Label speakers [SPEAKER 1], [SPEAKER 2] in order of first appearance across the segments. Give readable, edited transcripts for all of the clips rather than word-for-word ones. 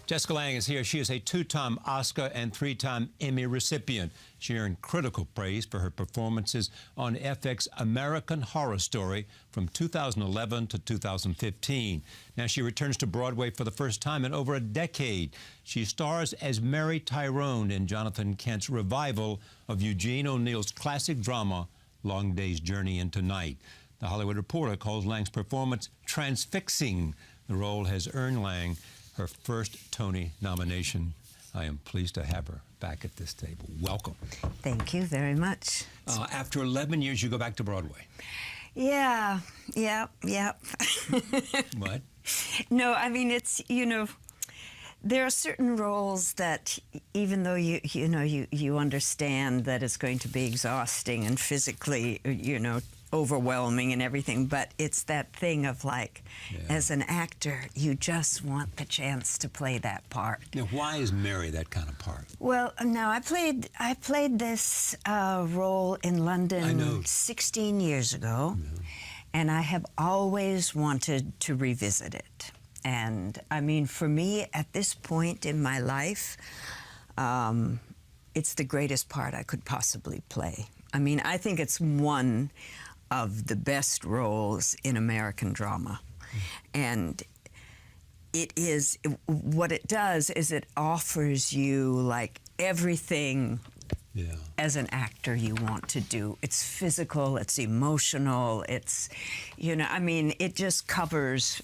[SPEAKER 1] Jessica Lange is here. She is a two-time Oscar and three-time Emmy recipient. She earned critical praise for her performances on FX American Horror Story from 2011 to 2015. Now she returns to Broadway for the first time in over a decade. She stars as Mary Tyrone in Jonathan Kent's revival of Eugene O'Neill's classic drama, Long Day's Journey into Night. The Hollywood Reporter calls Lange's performance transfixing. The role has earned Lange her first Tony nomination. I am pleased to have her back at this table. Welcome.
[SPEAKER 2] Thank you very much.
[SPEAKER 1] After 11 years, you go back to Broadway.
[SPEAKER 2] Yeah.
[SPEAKER 1] What?
[SPEAKER 2] No, I mean, it's, there are certain roles that even though you understand that it's going to be exhausting and physically, overwhelming and everything, but it's that thing of like, as an actor, you just want the chance to play that part.
[SPEAKER 1] Now, why is Mary that kind of part?
[SPEAKER 2] Well, now I played this role in London 16 years ago, and I have always wanted to revisit it. And I mean, for me, at this point in my life, it's the greatest part I could possibly play. I mean, I think it's one of the best roles in American drama. And it is, what it does is it offers you like everything as an actor you want to do. It's physical, it's emotional, it's, I mean, it just covers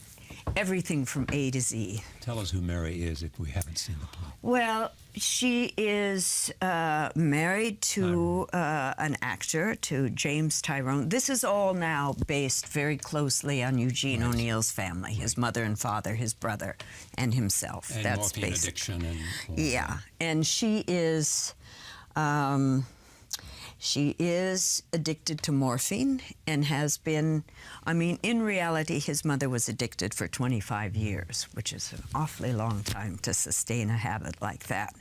[SPEAKER 2] everything from A to Z.
[SPEAKER 1] Tell us who Mary is if we haven't seen the play.
[SPEAKER 2] Well, she is married to an actor, to James Tyrone. This is all now based very closely on Eugene O'Neill's family, his mother and father, his brother, and himself.
[SPEAKER 1] And
[SPEAKER 2] that's
[SPEAKER 1] morphine addiction.
[SPEAKER 2] And she is addicted to morphine and has been, I mean, in reality, his mother was addicted for 25 years, which is an awfully long time to sustain a habit like that.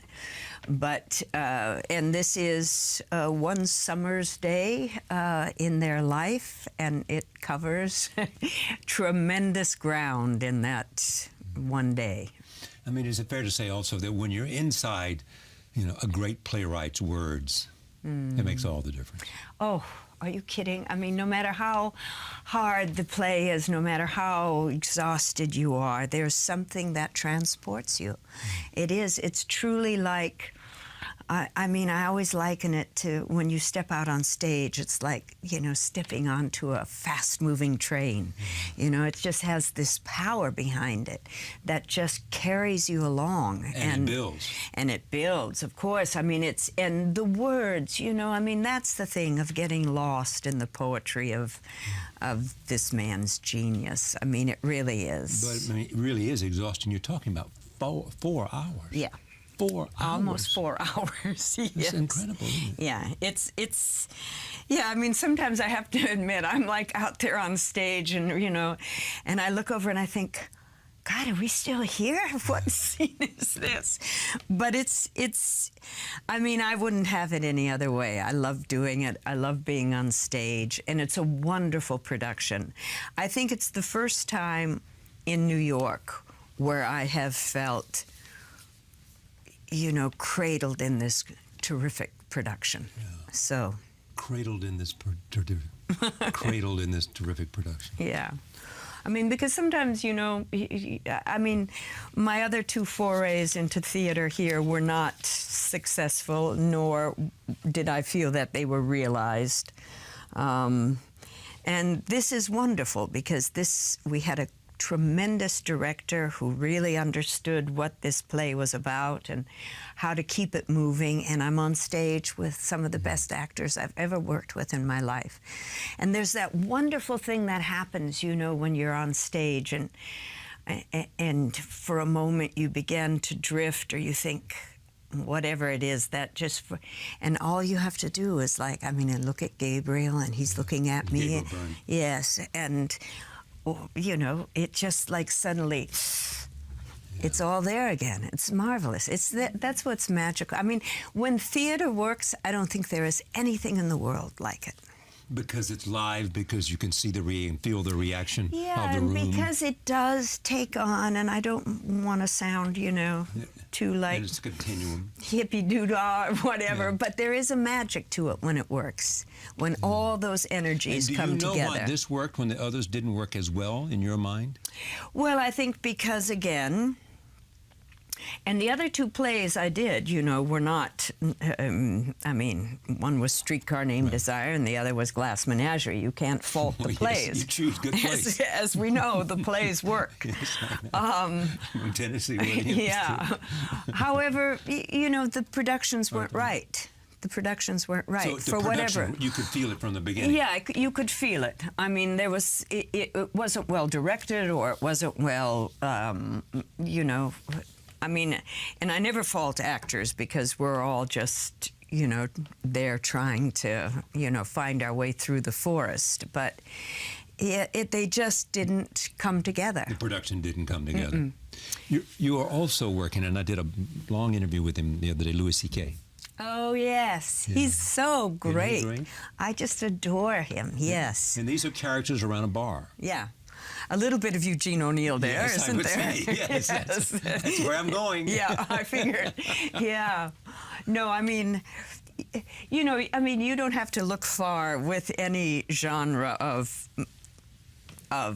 [SPEAKER 2] But, and this is one summer's day in their life, and it covers tremendous ground in that one day.
[SPEAKER 1] I mean, is it fair to say also that when you're inside, a great playwright's words, it makes all the difference? Oh,
[SPEAKER 2] are you kidding? I mean, no matter how hard the play is, no matter how exhausted you are, there's something that transports you. It's truly like, I mean, I always liken it to when you step out on stage, it's like, stepping onto a fast-moving train. It just has this power behind it that just carries you along.
[SPEAKER 1] And it builds.
[SPEAKER 2] And it builds, of course. I mean, and the words, I mean, that's the thing of getting lost in the poetry of this man's genius. I mean, it really is.
[SPEAKER 1] But I mean, it really is exhausting. You're talking about 4 hours.
[SPEAKER 2] Yeah.
[SPEAKER 1] 4 hours.
[SPEAKER 2] Almost 4 hours. Yes.
[SPEAKER 1] It's incredible, isn't it?
[SPEAKER 2] Yeah, it's I mean, sometimes I have to admit, I'm like out there on stage and, and I look over and I think, God, are we still here? What scene is this? But I mean, I wouldn't have it any other way. I love doing it. I love being on stage, and it's a wonderful production. I think it's the first time in New York where I have felt cradled in this terrific production. Yeah. So,
[SPEAKER 1] cradled in this terrific production.
[SPEAKER 2] Yeah. I mean, because sometimes, I mean, my other 2 forays into theater here were not successful, nor did I feel that they were realized. And this is wonderful because we had a tremendous director who really understood what this play was about and how to keep it moving, and I'm on stage with some of the best actors I've ever worked with in my life. And there's that wonderful thing that happens, when you're on stage and for a moment you begin to drift, or you think whatever it is that and all you have to do is I look at Gabriel and he's looking at me.
[SPEAKER 1] Gabriel Byrne.
[SPEAKER 2] Yes, and it just like suddenly, it's all there again. It's marvelous. That's what's magical. I mean, when theater works, I don't think there is anything in the world like it.
[SPEAKER 1] Because it's live, because you can see and feel the reaction
[SPEAKER 2] Yeah,
[SPEAKER 1] of the room.
[SPEAKER 2] because it does take on, and I don't want to sound, too like
[SPEAKER 1] And it's a continuum.
[SPEAKER 2] hippie doodah or whatever,
[SPEAKER 1] Yeah.
[SPEAKER 2] but there is a magic to it when it works, when all those energies
[SPEAKER 1] And
[SPEAKER 2] come
[SPEAKER 1] do you know
[SPEAKER 2] together.
[SPEAKER 1] why this worked when the others didn't work as well in your mind?
[SPEAKER 2] Well, I think because, again, and the other two plays I did, were not, one was Streetcar Named Desire and the other was Glass Menagerie. You can't fault the
[SPEAKER 1] Well,
[SPEAKER 2] plays.
[SPEAKER 1] yes, you choose good plays.
[SPEAKER 2] As we know, the plays work.
[SPEAKER 1] Yes, I know. From Tennessee Williams.
[SPEAKER 2] Yeah. However, the productions weren't right. The productions weren't right
[SPEAKER 1] So the
[SPEAKER 2] for
[SPEAKER 1] production,
[SPEAKER 2] whatever.
[SPEAKER 1] you could feel it from the beginning.
[SPEAKER 2] Yeah, you could feel it. I mean, it wasn't well directed, or it wasn't well, and I never fault actors because we're all just, there trying to, find our way through the forest. But they just didn't come together.
[SPEAKER 1] The production didn't come together. You are also working, and I did a long interview with him the other day, Louis C.K.
[SPEAKER 2] Oh, yes.
[SPEAKER 1] Yeah.
[SPEAKER 2] He's so
[SPEAKER 1] Isn't he
[SPEAKER 2] great.
[SPEAKER 1] great?
[SPEAKER 2] I just adore him, yes.
[SPEAKER 1] And these are characters around a bar.
[SPEAKER 2] Yeah. A little bit of Eugene O'Neill there,
[SPEAKER 1] Yes, I
[SPEAKER 2] isn't
[SPEAKER 1] would
[SPEAKER 2] there?
[SPEAKER 1] say. Yes, that's where I'm going.
[SPEAKER 2] Yeah, I figured. Yeah. No, I mean, you don't have to look far with any genre of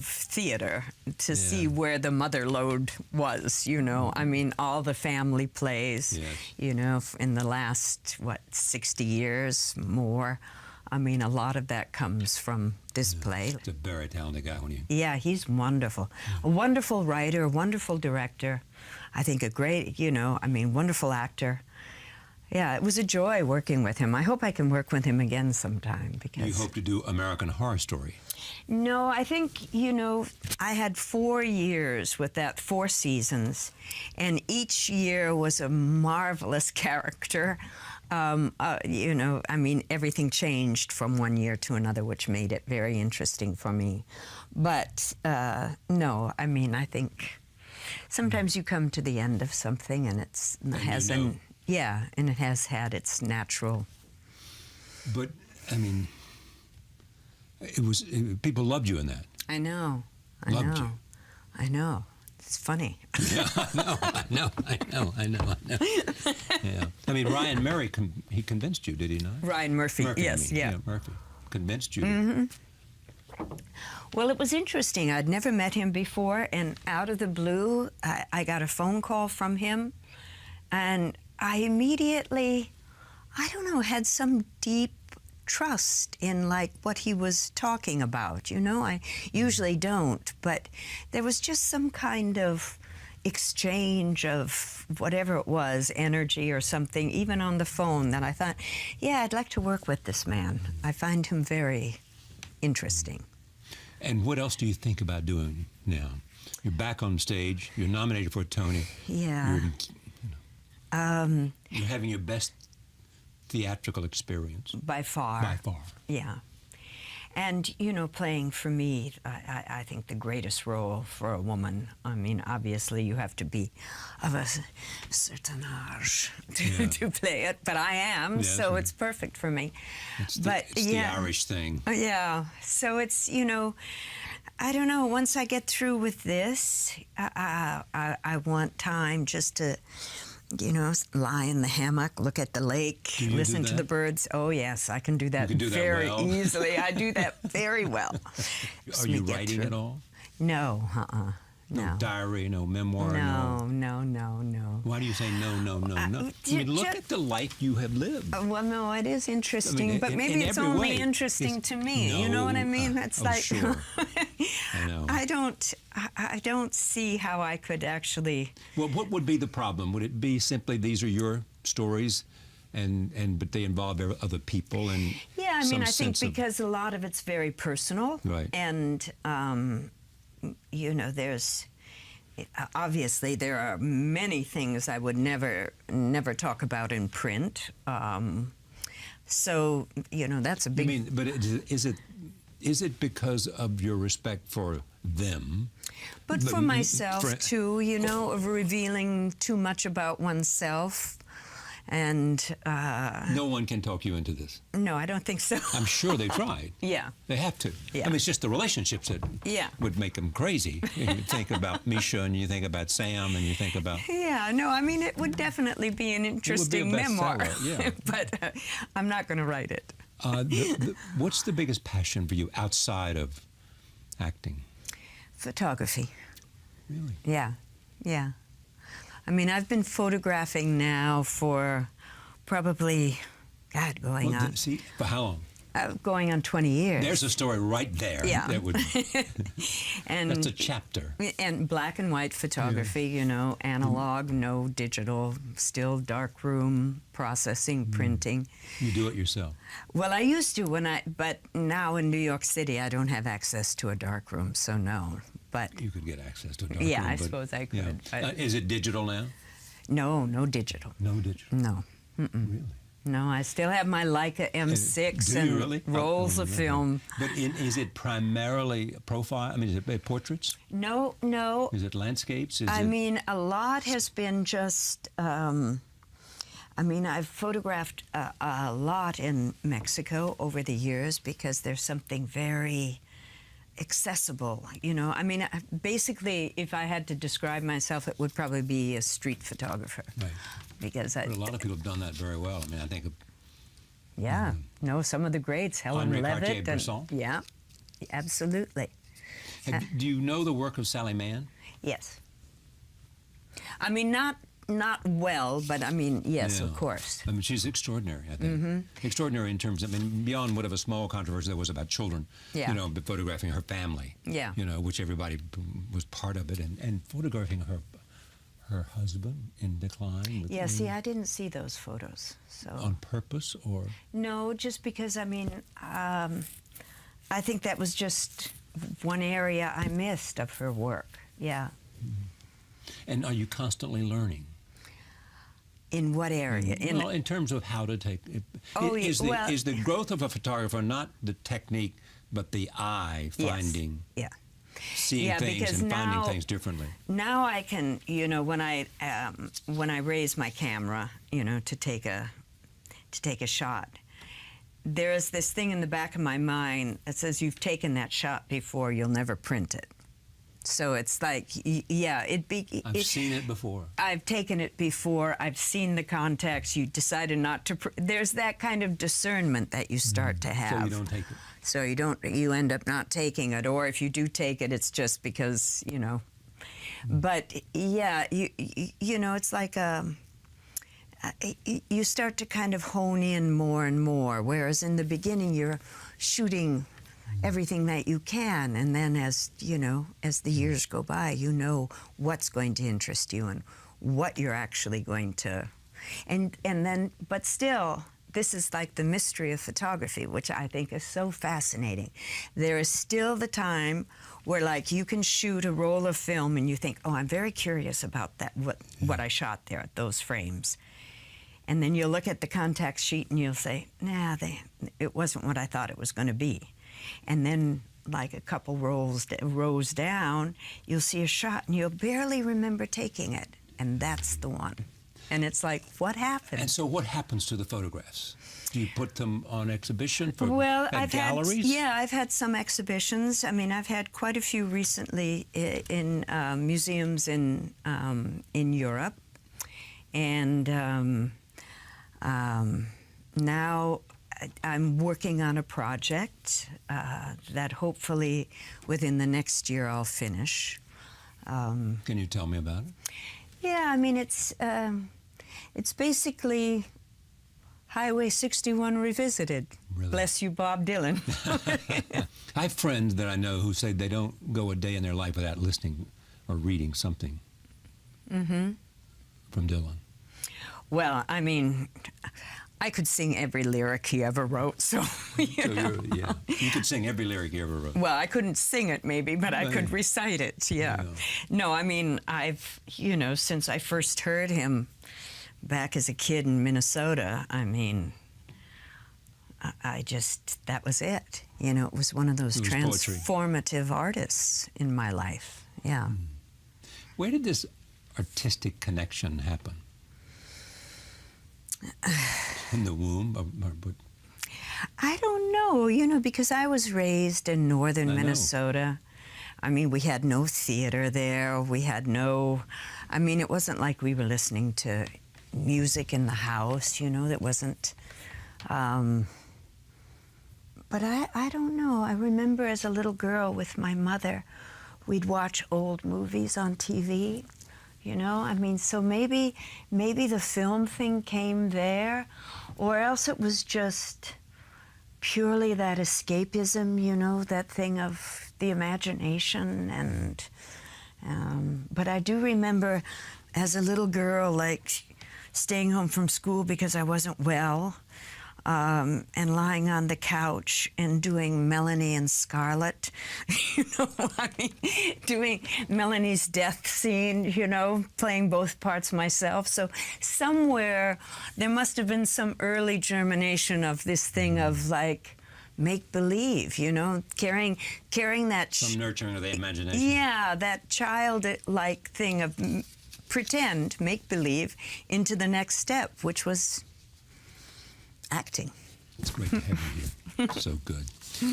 [SPEAKER 2] theater to see where the mother lode was, I mean, all the family plays, in the last, 60 years, more. I mean, a lot of that comes from this play.
[SPEAKER 1] He's a very talented guy.
[SPEAKER 2] Yeah, he's wonderful. A wonderful writer, a wonderful director. I think a great, wonderful actor. Yeah, it was a joy working with him. I hope I can work with him again sometime. Because
[SPEAKER 1] You hope to do American Horror Story.
[SPEAKER 2] No, I think, I had 4 years with that, 4 seasons, and each year was a marvelous character. Everything changed from one year to another, which made it very interesting for me. But no, I think sometimes you come to the end of something and it has had its natural.
[SPEAKER 1] But people loved you in that.
[SPEAKER 2] I know.
[SPEAKER 1] Loved you.
[SPEAKER 2] I know. It's funny.
[SPEAKER 1] Yeah, I know. Yeah. Ryan Murray, he convinced you, did he not?
[SPEAKER 2] Ryan Murphy, yes, yeah.
[SPEAKER 1] Murphy convinced you.
[SPEAKER 2] Mm-hmm. Well, it was interesting. I'd never met him before, and out of the blue, I got a phone call from him, and I immediately, had some deep trust in what he was talking about. I usually don't, but there was just some kind of exchange of whatever it was, energy or something, even on the phone, that I thought, yeah, I'd like to work with this man. I find him very interesting.
[SPEAKER 1] And what else do you think about doing now? You're back on stage. You're nominated for a Tony.
[SPEAKER 2] Yeah.
[SPEAKER 1] You're having your best theatrical experience.
[SPEAKER 2] By far.
[SPEAKER 1] By far.
[SPEAKER 2] Yeah. And, playing for me, I think the greatest role for a woman. Obviously you have to be of a certain age to play it, but I am, so it's perfect for me.
[SPEAKER 1] It's the Irish thing.
[SPEAKER 2] Yeah. So it's, I don't know, once I get through with this, I want time just to, lie in the hammock, look at the lake, listen to the birds. Oh, yes, I can do that, very easily. I do that very well.
[SPEAKER 1] Are you writing at all?
[SPEAKER 2] No,
[SPEAKER 1] No diary, no memoir?
[SPEAKER 2] No.
[SPEAKER 1] Why do you say no? Look at the life you have lived.
[SPEAKER 2] Well, no, it is interesting, but maybe it's only interesting to me. You know what I mean? It's
[SPEAKER 1] sure. I know.
[SPEAKER 2] I don't see how I could actually.
[SPEAKER 1] Well, what would be the problem? Would it be simply these are your stories, but they involve other people and
[SPEAKER 2] yeah, I think because a lot of it's very personal,
[SPEAKER 1] right?
[SPEAKER 2] And there's obviously there are many things I would never talk about in print. So that's a big.
[SPEAKER 1] You mean, but is it because of your respect for them?
[SPEAKER 2] But for myself too, of revealing too much about oneself. And
[SPEAKER 1] no one can talk you into this.
[SPEAKER 2] no, I don't think so.
[SPEAKER 1] I'm sure they tried.
[SPEAKER 2] Yeah.
[SPEAKER 1] They have to.
[SPEAKER 2] Yeah.
[SPEAKER 1] I mean, it's just the relationships that
[SPEAKER 2] Yeah.
[SPEAKER 1] would make them crazy. You think about Misha, and you think about Sam, and you think about...
[SPEAKER 2] Yeah, no, I mean, it would definitely be an interesting memoir.
[SPEAKER 1] Yeah.
[SPEAKER 2] But I'm not going to write it.
[SPEAKER 1] What's the biggest passion for you outside of acting?
[SPEAKER 2] Photography.
[SPEAKER 1] Really?
[SPEAKER 2] Yeah, yeah. I mean, I've been photographing now for probably, God, going on.
[SPEAKER 1] See, for how long?
[SPEAKER 2] Going on 20 years.
[SPEAKER 1] There's a story right there.
[SPEAKER 2] Yeah.
[SPEAKER 1] That would,
[SPEAKER 2] And
[SPEAKER 1] that's a chapter.
[SPEAKER 2] And black and white photography, you know, analog, no digital, still dark room processing, printing.
[SPEAKER 1] You do it yourself.
[SPEAKER 2] Well, I used to but now in New York City, I don't have access to a dark room, so no. But
[SPEAKER 1] You could get access to a dark
[SPEAKER 2] yeah,
[SPEAKER 1] room,
[SPEAKER 2] I
[SPEAKER 1] but,
[SPEAKER 2] suppose I
[SPEAKER 1] yeah.
[SPEAKER 2] could. But
[SPEAKER 1] Is it digital now?
[SPEAKER 2] no digital.
[SPEAKER 1] No digital.
[SPEAKER 2] No.
[SPEAKER 1] Really?
[SPEAKER 2] No, I still have my Leica M6
[SPEAKER 1] Do
[SPEAKER 2] and
[SPEAKER 1] you really?
[SPEAKER 2] rolls of film.
[SPEAKER 1] But is it primarily profile? I mean, is it portraits?
[SPEAKER 2] No.
[SPEAKER 1] Is it landscapes? Is
[SPEAKER 2] I
[SPEAKER 1] it...
[SPEAKER 2] mean, a lot has been just. I mean, I've photographed a lot in Mexico over the years because there's something very accessible, you know. I mean, basically, if I had to describe myself, it would probably be a street photographer.
[SPEAKER 1] Right.
[SPEAKER 2] Because
[SPEAKER 1] But a lot of people have done that very well. I mean, I think of
[SPEAKER 2] yeah, no, some of the greats, Helen
[SPEAKER 1] Henri
[SPEAKER 2] Levitt,
[SPEAKER 1] Cartier-Bresson.
[SPEAKER 2] yeah, absolutely.
[SPEAKER 1] Do you know the work of Sally Mann?
[SPEAKER 2] Yes. I mean, not well, but I mean, yes,
[SPEAKER 1] Yeah.
[SPEAKER 2] of course.
[SPEAKER 1] I mean, she's extraordinary, I think. Extraordinary in terms of, I mean, beyond whatever small controversy there was about children,
[SPEAKER 2] Yeah.
[SPEAKER 1] you know, but photographing her family,
[SPEAKER 2] Yeah.
[SPEAKER 1] you know, which everybody was part of it, and photographing her husband in decline. With,
[SPEAKER 2] Yeah, see, I didn't see those photos, so.
[SPEAKER 1] on purpose, or?
[SPEAKER 2] No, just because, I mean, I think that was just one area I missed of her work, yeah.
[SPEAKER 1] And are you constantly learning?
[SPEAKER 2] In what area?
[SPEAKER 1] Well, in terms of how to take it.
[SPEAKER 2] Oh,
[SPEAKER 1] is,
[SPEAKER 2] well-
[SPEAKER 1] is the growth of a photographer not the technique, but the eye finding,
[SPEAKER 2] Yeah.
[SPEAKER 1] seeing
[SPEAKER 2] Yeah,
[SPEAKER 1] things
[SPEAKER 2] because
[SPEAKER 1] and finding
[SPEAKER 2] now-
[SPEAKER 1] things differently?
[SPEAKER 2] Now I can, you know, when I raise my camera, you know, to take a shot, there is this thing in the back of my mind that says, you've taken that shot before, you'll never print it. So it's like, yeah,
[SPEAKER 1] I've seen it before.
[SPEAKER 2] I've taken it before. I've seen the context. You decided not to. There's that kind of discernment that you start to have.
[SPEAKER 1] So you don't take it.
[SPEAKER 2] So you don't. You end up not taking it, or if you do take it, it's just because you know. But yeah, you know, it's like you start to kind of hone in more and more. Whereas in the beginning, you're shooting everything that you can, and then as you know, as the years go by, you know what's going to interest you and what you're actually going to, and then, but still, this is like the mystery of photography, which I think is so fascinating. There is still the time where, like, you can shoot a roll of film and you think, oh, I'm very curious about that, what I shot there, those frames. And then you'll look at the contact sheet and you'll say, nah, it wasn't what I thought it was going to be. And then, like a couple rows down, you'll see a shot and you'll barely remember taking it. And that's the one. And it's like, what happened?
[SPEAKER 1] And so what happens to the photographs? Do you put them on exhibition for
[SPEAKER 2] I've
[SPEAKER 1] galleries?
[SPEAKER 2] I've had some exhibitions. I mean, I've had quite a few recently in museums in Europe. And now I'm working on a project that hopefully within the next year I'll finish.
[SPEAKER 1] Can you tell me about it?
[SPEAKER 2] Yeah, I mean, it's basically Highway 61 revisited.
[SPEAKER 1] Really?
[SPEAKER 2] Bless you, Bob Dylan.
[SPEAKER 1] I have friends that I know who say they don't go a day in their life without listening or reading something from Dylan.
[SPEAKER 2] Well, I mean, I could sing every lyric he ever wrote, so, you know.
[SPEAKER 1] You could sing every lyric he ever wrote.
[SPEAKER 2] Well, I couldn't sing it maybe, but I could recite it, yeah. No, I mean, I've, you know, since I first heard him back as a kid in Minnesota, I mean, I just, that was it. You know, it was one of those transformative artists in my life, yeah.
[SPEAKER 1] Where did this artistic connection happen? In the womb?
[SPEAKER 2] I don't know, you know, because I was raised in northern Minnesota. I mean, we had no theater there. We had no, I mean, it wasn't like we were listening to music in the house, you know, that wasn't, but I don't know. I remember as a little girl with my mother, we'd watch old movies on TV, you know? I mean, so maybe the film thing came there, or else it was just purely that escapism, you know, that thing of the imagination. And but I do remember as a little girl, like staying home from school because I wasn't well, and lying on the couch and doing Melanie and Scarlett, you know, I mean, doing Melanie's death scene, you know, playing both parts myself. So somewhere there must have been some early germination of this thing of like make-believe, you know, carrying that...
[SPEAKER 1] Some nurturing of the imagination.
[SPEAKER 2] Yeah, that childlike thing of pretend, make-believe, into the next step, which was acting.
[SPEAKER 1] It's great to have you here. So good.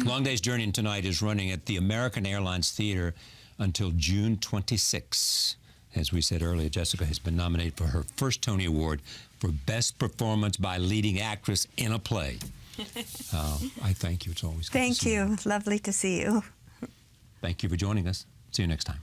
[SPEAKER 1] Long Day's Journey tonight is running at the American Airlines Theater until June 26. As we said earlier, Jessica has been nominated for her first Tony Award for Best Performance by Leading Actress in a Play. I thank you. It's always good to see you.
[SPEAKER 2] Thank you. Lovely to see you.
[SPEAKER 1] Thank you for joining us. See you next time.